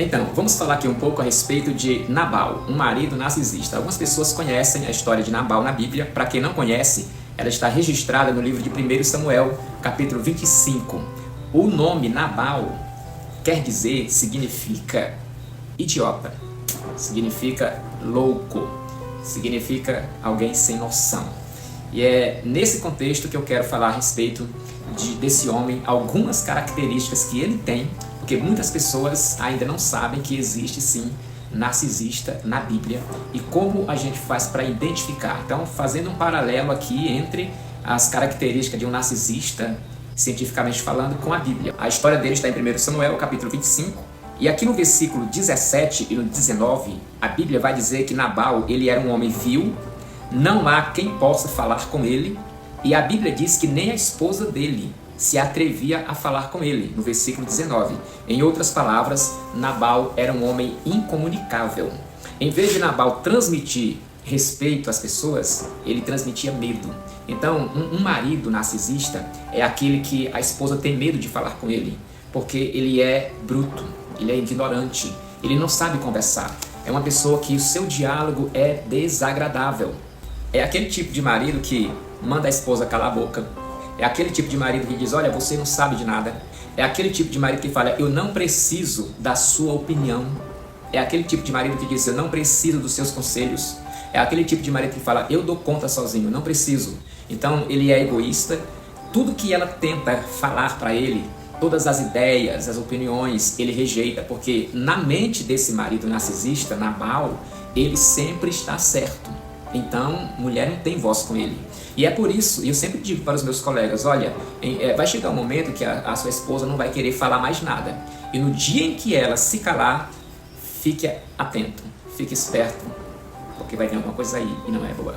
Então, vamos falar aqui um pouco a respeito de Nabal, um marido narcisista. Algumas pessoas conhecem a história de Nabal na Bíblia. Para quem não conhece, ela está registrada no livro de 1 Samuel, capítulo 25. O nome Nabal significa idiota, significa louco, significa alguém sem noção. E é nesse contexto que eu quero falar a respeito desse homem, algumas características que ele tem, porque muitas pessoas ainda não sabem que existe sim narcisista na Bíblia e como a gente faz para identificar. Então, fazendo um paralelo aqui entre as características de um narcisista, cientificamente falando, com a Bíblia. A história dele está em 1 Samuel, capítulo 25, e aqui no versículo 17 e no 19, a Bíblia vai dizer que Nabal, ele era um homem vil, não há quem possa falar com ele, e a Bíblia diz que nem a esposa dele se atrevia a falar com ele, no versículo 19. Em outras palavras, Nabal era um homem incomunicável. Em vez de Nabal transmitir respeito às pessoas, ele transmitia medo. Então, um marido narcisista é aquele que a esposa tem medo de falar com ele, porque ele é bruto, ele é ignorante, ele não sabe conversar. É uma pessoa que o seu diálogo é desagradável. É aquele tipo de marido que manda a esposa calar a boca. É aquele tipo de marido que diz, olha, você não sabe de nada. É aquele tipo de marido que fala, eu não preciso da sua opinião. É aquele tipo de marido que diz, eu não preciso dos seus conselhos. É aquele tipo de marido que fala, eu dou conta sozinho, não preciso. Então ele é egoísta. Tudo que ela tenta falar para ele, todas as ideias, as opiniões, ele rejeita. Porque na mente desse marido narcisista, Nabal, ele sempre está certo. Então, mulher não tem voz com ele. E é por isso, e eu sempre digo para os meus colegas, olha, vai chegar um momento que a sua esposa não vai querer falar mais nada. E no dia em que ela se calar, fique atento, fique esperto, porque vai vir alguma coisa aí e não é boa.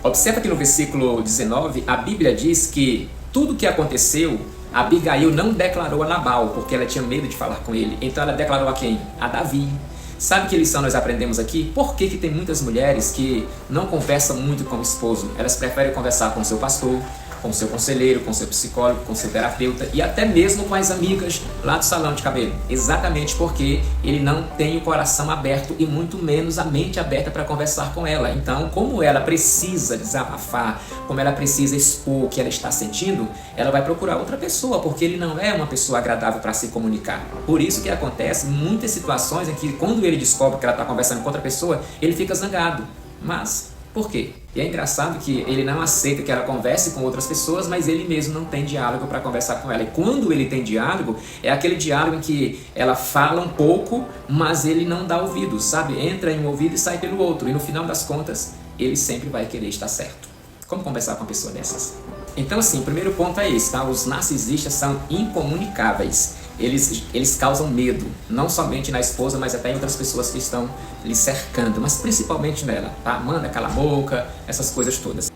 Observa que no versículo 19, a Bíblia diz que tudo o que aconteceu, Abigail não declarou a Nabal, porque ela tinha medo de falar com ele. Então ela declarou a quem? A Davi. Sabe que lição nós aprendemos aqui? Por que tem muitas mulheres que não conversam muito com o esposo? Elas preferem conversar com o seu pastor, com o seu conselheiro, com o seu psicólogo, com o seu terapeuta e até mesmo com as amigas lá do salão de cabelo. Exatamente porque ele não tem o coração aberto e muito menos a mente aberta para conversar com ela. Então, como ela precisa desabafar, como ela precisa expor o que ela está sentindo, ela vai procurar outra pessoa, porque ele não é uma pessoa agradável para se comunicar. Por isso que acontece muitas situações em que quando ele descobre que ela está conversando com outra pessoa, ele fica zangado. Mas por quê? E é engraçado que ele não aceita que ela converse com outras pessoas, mas ele mesmo não tem diálogo para conversar com ela. E quando ele tem diálogo, é aquele diálogo em que ela fala um pouco, mas ele não dá ouvido, sabe? Entra em um ouvido e sai pelo outro. E no final das contas, ele sempre vai querer estar certo. Como conversar com uma pessoa dessas? Então assim, o primeiro ponto é esse, tá? Os narcisistas são incomunicáveis. Eles causam medo, não somente na esposa, mas até em outras pessoas que estão lhe cercando, mas principalmente nela, tá? Manda, cala a boca, essas coisas todas.